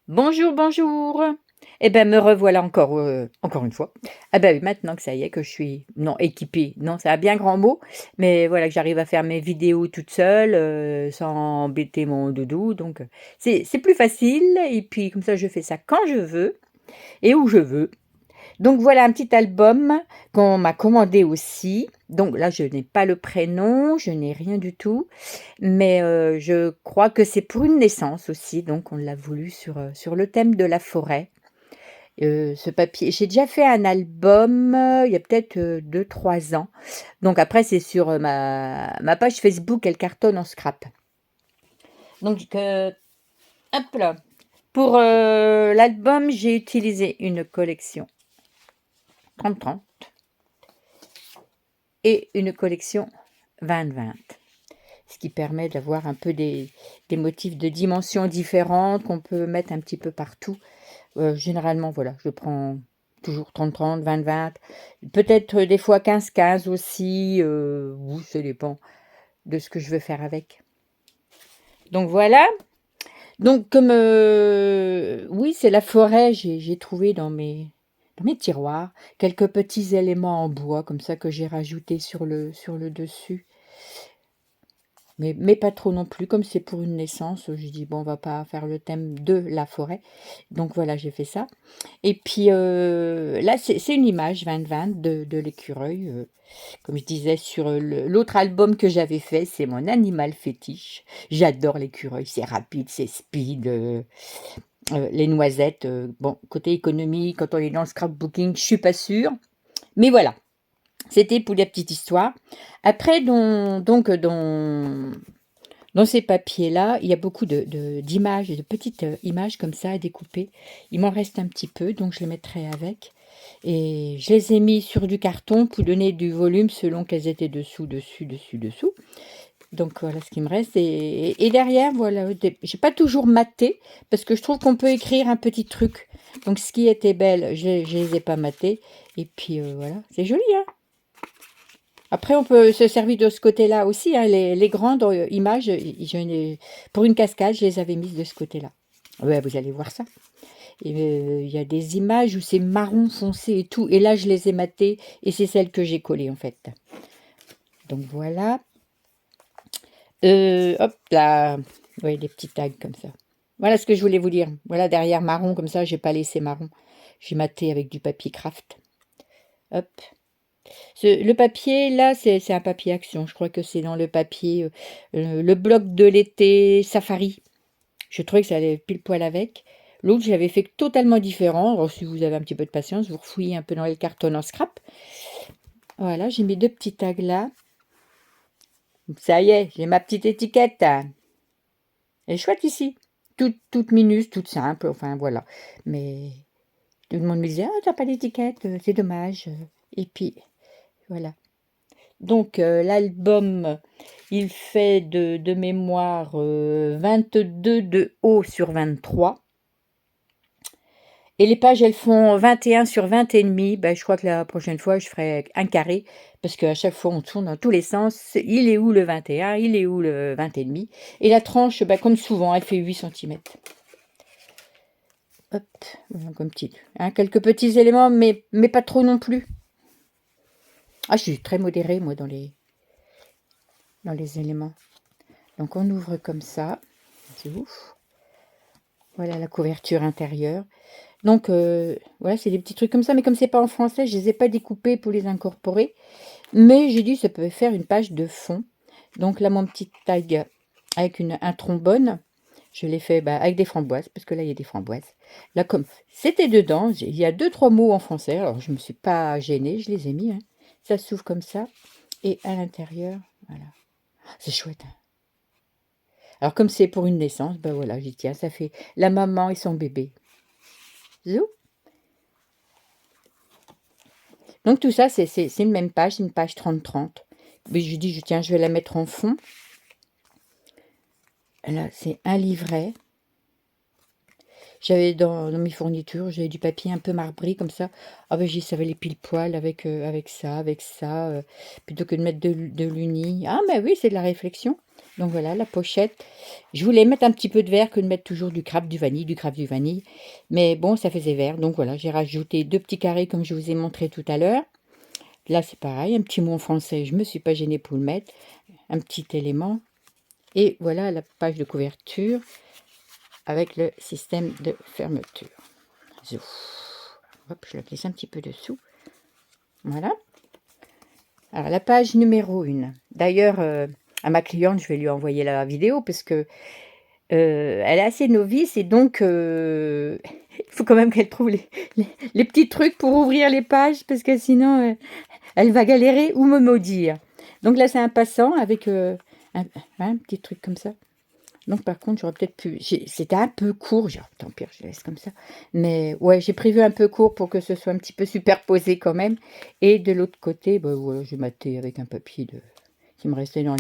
Bonjour, bonjour. Eh ben, me revoilà encore une fois. Ah ben oui, maintenant que ça y est, que je suis non équipée, non, c'est un bien grand mot, mais voilà que j'arrive à faire mes vidéos toute seule, sans embêter mon doudou, donc c'est plus facile et puis comme ça je fais ça quand je veux et où je veux. Donc voilà un petit album qu'on m'a commandé aussi. Donc là, je n'ai pas le prénom, je n'ai rien du tout, mais je crois que c'est pour une naissance aussi, donc on l'a voulu sur le thème de la forêt. Ce papier j'ai déjà fait un album, il y a peut-être, 2-3 ans. Donc après c'est sur, ma page Facebook, elle cartonne en scrap. Donc hop là, pour, l'album, j'ai utilisé une collection 30-30 et une collection 20-20. Ce qui permet d'avoir un peu des motifs de dimensions différentes qu'on peut mettre un petit peu partout. Généralement, voilà, je prends toujours 30-30, 20-20, peut-être des fois 15-15 aussi, oui, ça dépend de ce que je veux faire avec. Donc voilà. Donc comme, oui, c'est la forêt, j'ai trouvé dans mes tiroirs quelques petits éléments en bois comme ça que j'ai rajoutés sur le dessus. Mais pas trop non plus, comme c'est pour une naissance, j'ai dit: «Bon, on va pas faire le thème de la forêt». Donc voilà, j'ai fait ça et puis, là, c'est une image 20-20 de l'écureuil, comme je disais sur, l'autre album que j'avais fait, c'est mon animal fétiche. J'adore l'écureuil, c'est rapide, c'est speed, les noisettes, bon, côté économie, quand on est dans le scrapbooking, je suis pas sûre, mais voilà, c'était pour la petite histoire. Après dans ces papiers-là, il y a beaucoup d'images, de petites images comme ça à découper. Il m'en reste un petit peu, donc je les mettrai avec. Et je les ai mis sur du carton pour donner du volume selon qu'elles étaient dessous, dessus, dessus, dessous. Donc voilà ce qui me reste. Et derrière, voilà, j'ai pas toujours maté parce que je trouve qu'on peut écrire un petit truc. Donc ce qui était belle, je les ai pas matés. Et puis voilà, c'est joli, hein. Après, on peut se servir de ce côté-là aussi, hein. Les grandes images, pour une cascade, je les avais mises de ce côté-là. Ouais, vous allez voir ça. Et il y a des images où c'est marron foncé et tout. Et là, je les ai matées et c'est celles que j'ai collées en fait. Donc voilà. Hop là. Oui, des petits tags comme ça. Voilà ce que je voulais vous dire. Voilà, derrière marron, comme ça, j'ai pas laissé marron. J'ai maté avec du papier craft. Hop. Le papier, là, c'est un papier action. Je crois que c'est dans le papier, le bloc de l'été safari. Je trouvais que ça allait pile poil avec. L'autre, je l'avais fait totalement différent. Alors, si vous avez un petit peu de patience, vous refouillez un peu dans les cartons en scrap. Voilà, j'ai mis deux petits tags là. Ça y est, j'ai ma petite étiquette. Elle est chouette ici. Toute minus, toute simple, enfin voilà. Mais tout le monde me disait: «Ah, t'as pas d'étiquette, c'est dommage». Et puis, voilà. Donc l'album, il fait de mémoire 22 de haut sur 23. Et les pages, elles font 21 sur 20 et demi. Ben, je crois que la prochaine fois, je ferai un carré. Parce qu'à chaque fois, on tourne dans tous les sens. Il est où le 21? Il est où le 20 et demi? Et la tranche, ben, comme souvent, elle fait 8 cm. Hop, voilà, comme petit. Hein, quelques petits éléments, mais pas trop non plus. Ah, je suis très modérée, moi, dans les éléments. Donc, on ouvre comme ça. C'est ouf. Voilà la couverture intérieure. Donc, voilà, c'est des petits trucs comme ça. Mais comme c'est pas en français, je les ai pas découpés pour les incorporer. Mais j'ai dit, ça peut faire une page de fond. Donc là, mon petit tag avec un trombone, je l'ai fait avec des framboises, parce que là, il y a des framboises. Là, comme c'était dedans, il y a 2-3 mots en français. Alors, je me suis pas gênée, je les ai mis, hein. Ça s'ouvre comme ça. Et à l'intérieur, voilà. C'est chouette, hein. Alors, comme c'est pour une naissance, ben voilà, j'y tiens. Ça fait la maman et son bébé. Zou. Donc, tout ça, c'est une même page, une page 30-30. Mais je dis, tiens, je vais la mettre en fond. Là, c'est un livret. j'avais dans mes fournitures, j'avais du papier un peu marbré comme ça. Ah ben, j'y savais les pile-poil avec ça, plutôt que de mettre de l'uni. Ah ben oui, c'est de la réflexion. Donc voilà, la pochette. Je voulais mettre un petit peu de vert que de mettre toujours du crabe, du vanille, du crabe, du vanille. Mais bon, ça faisait vert. Donc voilà, j'ai rajouté 2 petits carrés comme je vous ai montré tout à l'heure. Là, c'est pareil, un petit mot en français, je me suis pas gênée pour le mettre. Un petit élément. Et voilà la page de couverture avec le système de fermeture. Zouf. Hop, je la glisse un petit peu dessous. Voilà. Alors, la page numéro 1. D'ailleurs, à ma cliente, je vais lui envoyer la vidéo parce que elle est assez novice et donc il faut quand même qu'elle trouve les petits trucs pour ouvrir les pages parce que sinon elle va galérer ou me maudire. Donc là, c'est un passant avec un petit truc comme ça. Donc par contre, j'aurais peut-être pu... C'était un peu court, tant pis, je laisse comme ça. Mais ouais, j'ai prévu un peu court pour que ce soit un petit peu superposé quand même. Et de l'autre côté, bah, voilà, j'ai maté avec un papier qui me restait dans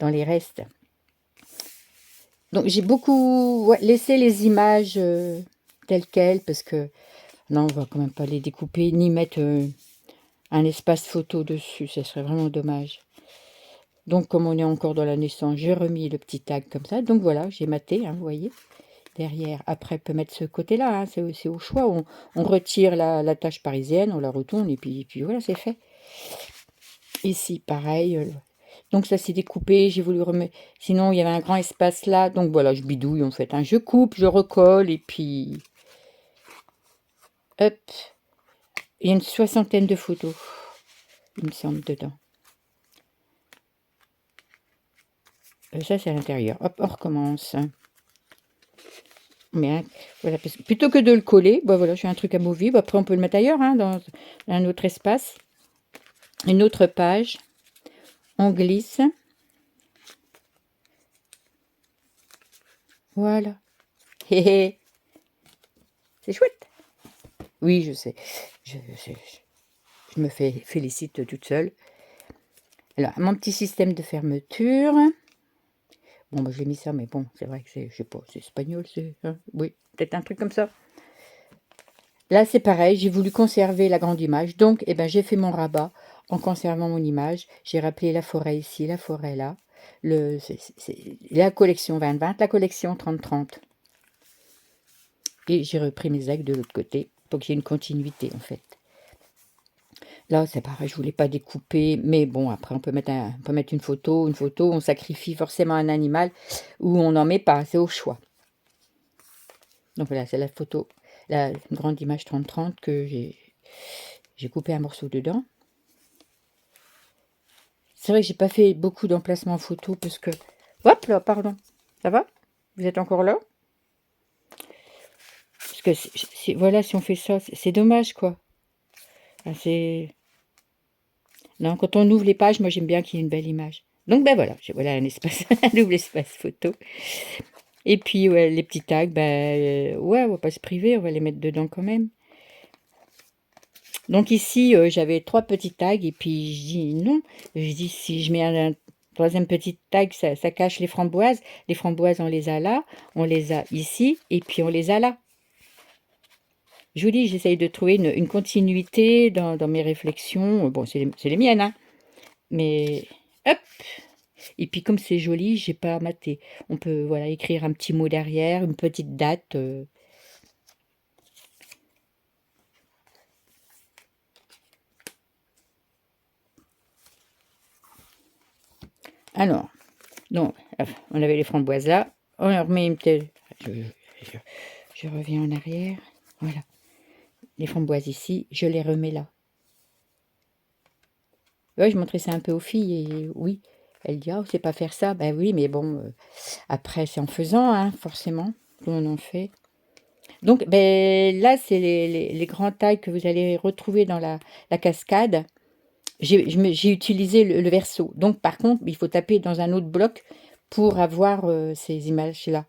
les restes. Donc j'ai beaucoup laissé les images telles quelles parce que non, on va quand même pas les découper ni mettre un espace photo dessus, ça serait vraiment dommage. Donc comme on est encore dans la naissance, j'ai remis le petit tag comme ça. Donc voilà, j'ai maté, hein, vous voyez, derrière. Après, on peut mettre ce côté-là, hein, c'est au choix. On retire la tache parisienne, on la retourne et puis voilà, c'est fait. Ici, pareil. Donc ça s'est découpé, j'ai voulu remettre... Sinon, il y avait un grand espace là. Donc voilà, je bidouille en fait. Hein. Je coupe, je recolle et puis... Hop. Il y a une 60aine de photos, il me semble, dedans. Ça, c'est à l'intérieur. Hop, on recommence. Mais hein, voilà, parce que plutôt que de le coller, bah voilà, j'ai un truc amovible. Après, on peut le mettre ailleurs, hein, dans un autre espace. Une autre page. On glisse. Voilà. C'est chouette. Oui, je sais. Je me félicite toute seule. Alors, mon petit système de fermeture. Bon, bah, j'ai mis ça, mais bon, c'est vrai que c'est, je sais pas, c'est espagnol, c'est... Hein, oui, peut-être un truc comme ça. Là, c'est pareil, j'ai voulu conserver la grande image. Donc, eh ben, j'ai fait mon rabat en conservant mon image. J'ai rappelé la forêt ici, la forêt là. C'est la collection 2020, la collection 30-30. Et j'ai repris mes actes de l'autre côté pour qu'il y ait une continuité, en fait. Là, c'est pareil, je voulais pas découper, mais bon, après, on peut mettre une photo. Une photo, on sacrifie forcément un animal ou on n'en met pas, c'est au choix. Donc voilà, c'est la photo, la grande image 30-30 que j'ai coupé un morceau dedans. C'est vrai que j'ai pas fait beaucoup d'emplacements photo parce que... Hop là, pardon. Ça va? Vous êtes encore là? Parce que voilà, si on fait ça, c'est dommage, quoi. C'est... Non, quand on ouvre les pages, moi j'aime bien qu'il y ait une belle image. Donc ben voilà un espace, un double espace photo. Et puis ouais, les petits tags, ouais, on va pas se priver, on va les mettre dedans quand même. Donc ici, j'avais 3 petits tags et puis je dis non. Je dis si je mets un troisième petit tag, ça cache les framboises. Les framboises, on les a là, on les a ici et puis on les a là. Je vous dis, j'essaye de trouver une continuité dans mes réflexions. Bon, c'est les miennes, hein. Mais hop. Et puis comme c'est joli, j'ai pas maté. On peut voilà écrire un petit mot derrière, une petite date. Alors, donc, on avait les framboises là. On leur met une petite... Je reviens en arrière. Voilà. Les framboises ici, je les remets là. Ouais, je montrais ça un peu aux filles et oui, elle dit, ah, oh, c'est pas faire ça. Ben oui, mais bon, après, c'est en faisant, hein, forcément, qu'on en fait. Donc, ben, là, c'est les grands tailles que vous allez retrouver dans la cascade. J'ai utilisé le verso. Donc, par contre, il faut taper dans un autre bloc pour avoir ces images-là.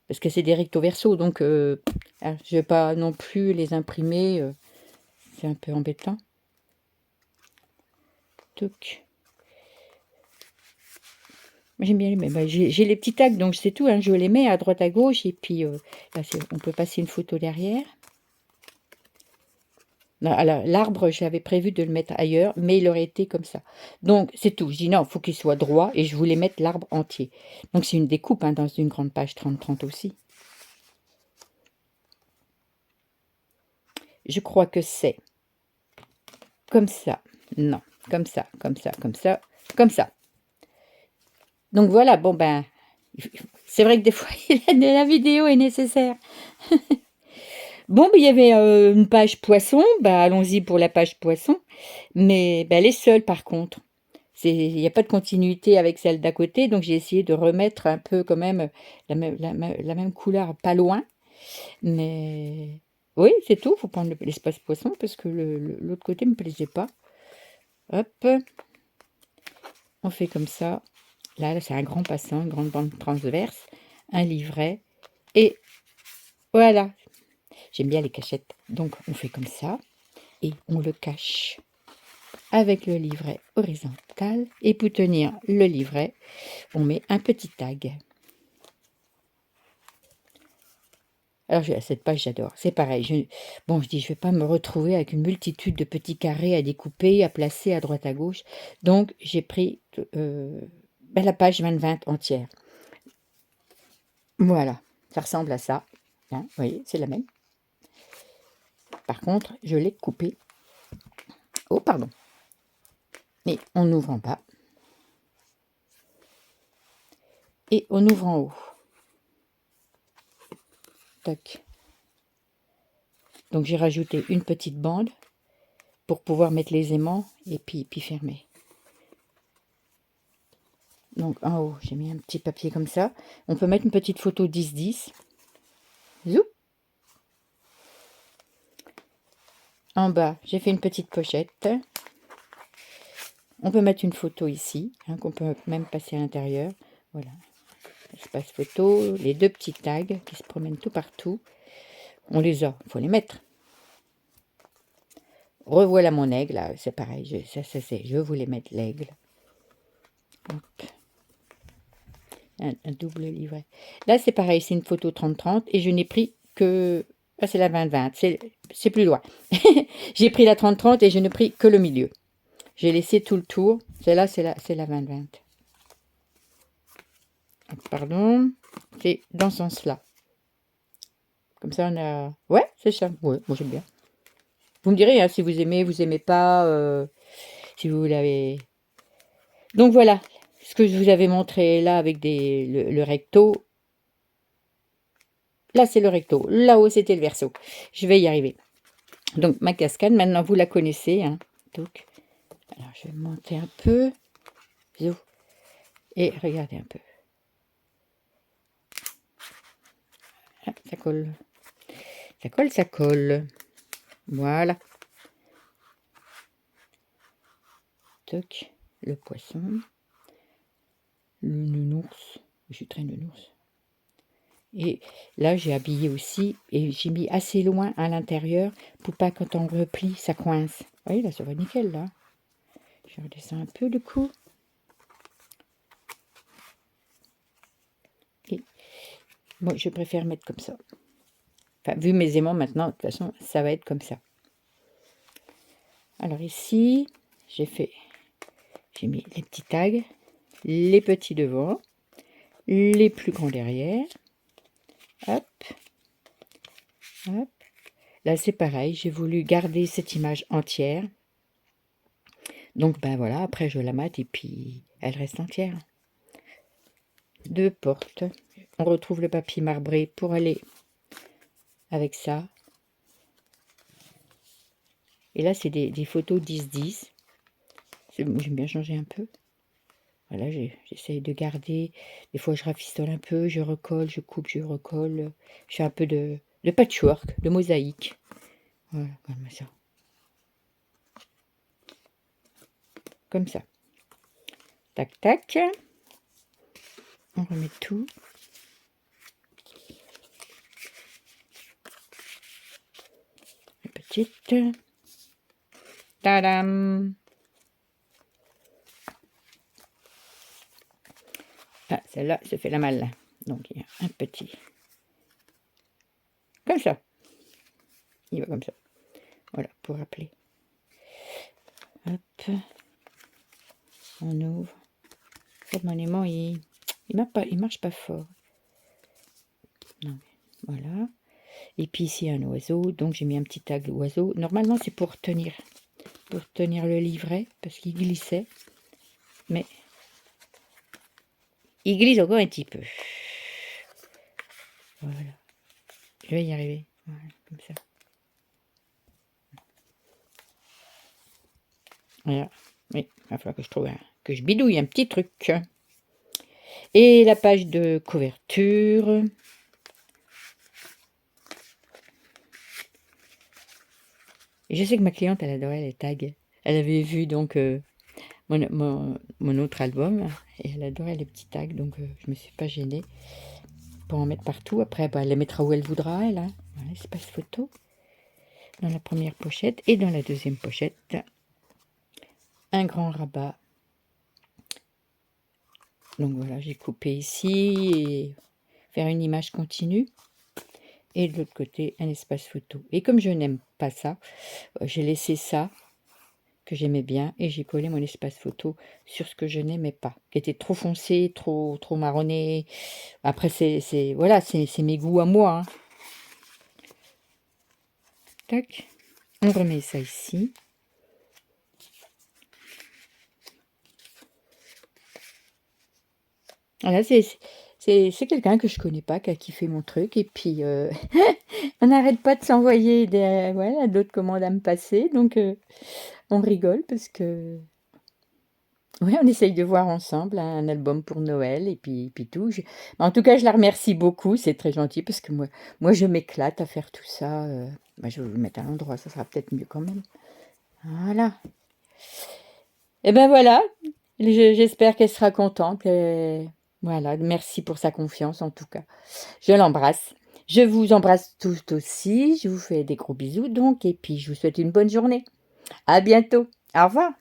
Parce que c'est des recto verso, donc je ne vais pas non plus les imprimer. C'est un peu embêtant. Touc. J'aime bien les mettre. Bah, j'ai les petits tags, donc c'est tout, hein, je les mets à droite à gauche et puis, là, on peut passer une photo derrière. Non, alors l'arbre, j'avais prévu de le mettre ailleurs, mais il aurait été comme ça. Donc c'est tout. Je dis: «Non, il faut qu'il soit droit» et je voulais mettre l'arbre entier. Donc c'est une découpe, hein, dans une grande page 30-30 aussi. Je crois que c'est comme ça. Non, comme ça, comme ça, comme ça, comme ça. Donc voilà, bon ben, c'est vrai que des fois la vidéo est nécessaire. Bon, ben, il y avait, une page poisson, bah, allons-y pour la page poisson, mais bah, elle est seule par contre. Il y a pas de continuité avec celle d'à côté, donc j'ai essayé de remettre un peu quand même, la même couleur pas loin, mais oui, c'est tout, faut prendre l'espace poisson parce que l'autre côté me plaisait pas. Hop, on fait comme ça. Là, c'est un grand passant, une grande bande transverse, un livret et voilà. J'aime bien les cachettes, donc on fait comme ça et on le cache avec le livret horizontal et pour tenir le livret, on met un petit tag. Alors cette page, j'adore. C'est pareil. Bon, je dis, je vais pas me retrouver avec une multitude de petits carrés à découper, à placer à droite à gauche. Donc, j'ai pris la page 20-20 entière. Voilà, ça ressemble à ça. Hein, vous voyez, c'est la même. Par contre, je l'ai coupé. Oh, pardon. Mais on ouvre en bas. Et on ouvre en haut. Tac. Donc, j'ai rajouté une petite bande pour pouvoir mettre les aimants et puis fermer. Donc en haut, j'ai mis un petit papier comme ça. On peut mettre une petite photo 10-10. Zou. En bas, j'ai fait une petite pochette. On peut mettre une photo ici, hein, qu'on peut même passer à l'intérieur. Voilà. Espace photo, les deux petits tags qui se promènent tout partout. On les a, il faut les mettre. Revoilà mon aigle, là, c'est pareil, je voulais mettre l'aigle. Un double livret. Là, c'est pareil, c'est une photo 30-30 et je n'ai pris que... Ah, c'est la 20-20, c'est plus loin. J'ai pris la 30-30 et je n'ai pris que le milieu. J'ai laissé tout le tour. Celle-là, c'est la 20-20. Pardon. C'est dans ce sens-là. Comme ça, on a... Ouais, c'est ça. Ouais, moi, j'aime bien. Vous me direz, hein, si vous aimez pas, si vous l'avez... Donc, voilà. Ce que je vous avais montré là avec le recto. Là, c'est le recto. Là-haut, c'était le verso. Je vais y arriver. Donc, ma cascade, maintenant, vous la connaissez. Hein. Donc, alors, je vais monter un peu. Et regardez un peu. Ah, ça colle. Ça colle, ça colle. Voilà. Toc. Le poisson. Le nounours. Je suis très nounours. Et là, j'ai habillé aussi. Et j'ai mis assez loin à l'intérieur pour pas quand on replie, ça coince. Vous voyez, là, ça va nickel, là. Je redescends un peu du coup. Et moi, je préfère mettre comme ça. Enfin, vu mes aimants maintenant, de toute façon, ça va être comme ça. Alors ici, j'ai mis les petits tags, les petits devant, les plus grands derrière. Hop, hop. Là, c'est pareil, j'ai voulu garder cette image entière. Donc, ben voilà, après, je la mate et puis elle reste entière. Deux portes. On retrouve le papier marbré pour aller avec ça. Et là, c'est des photos 10-10. J'aime bien changer un peu. Voilà, j'essaye de garder. Des fois, je rafistole un peu, je recolle, je coupe, je recolle. Je fais un peu de patchwork, de mosaïque. Voilà, comme ça. Comme ça. Tac, tac. On remet tout. La petite. Tadam! Celle-là se fait la malle. Donc il y a un petit. Comme ça. Il va comme ça. Voilà, pour rappeler. Hop. On ouvre. En fait, mon aimant, il marche pas fort. Non, voilà. Et puis ici, un oiseau. Donc j'ai mis un petit tag oiseau. Normalement, c'est pour tenir le livret, parce qu'il glissait. Mais il glisse encore un petit peu. Voilà. Je vais y arriver. Voilà, comme ça. Voilà. Oui, il va falloir que je trouve que je bidouille un petit truc. Et la page de couverture. Et je sais que ma cliente, elle adorait les tags. Elle avait vu donc mon autre album et elle adorait les petits tags, donc je me suis pas gênée pour en mettre partout. Après, elle les mettra où elle voudra, elle. Hein. Voilà, espace photo. Dans la première pochette et dans la deuxième pochette, un grand rabat. Donc voilà, j'ai coupé ici et faire une image continue. Et de l'autre côté, un espace photo. Et comme je n'aime pas ça, j'ai laissé ça, que j'aimais bien, et j'ai collé mon espace photo sur ce que je n'aimais pas, qui était trop foncé, trop marronné. Après, voilà, c'est mes goûts à moi. Hein. Tac. On remet ça ici. Voilà, c'est quelqu'un que je connais pas, qui a kiffé mon truc. Et puis, on n'arrête pas de s'envoyer voilà, d'autres commandes à me passer. Donc, on rigole parce que... Oui, on essaye de voir ensemble un album pour Noël et puis tout. Mais en tout cas, je la remercie beaucoup. C'est très gentil parce que moi je m'éclate à faire tout ça. Je vais le mettre à l'endroit, ça sera peut-être mieux quand même. Voilà. Et ben voilà. J'espère qu'elle sera contente. Voilà, merci pour sa confiance en tout cas. Je l'embrasse. Je vous embrasse tous aussi. Je vous fais des gros bisous donc et puis je vous souhaite une bonne journée. À bientôt. Au revoir.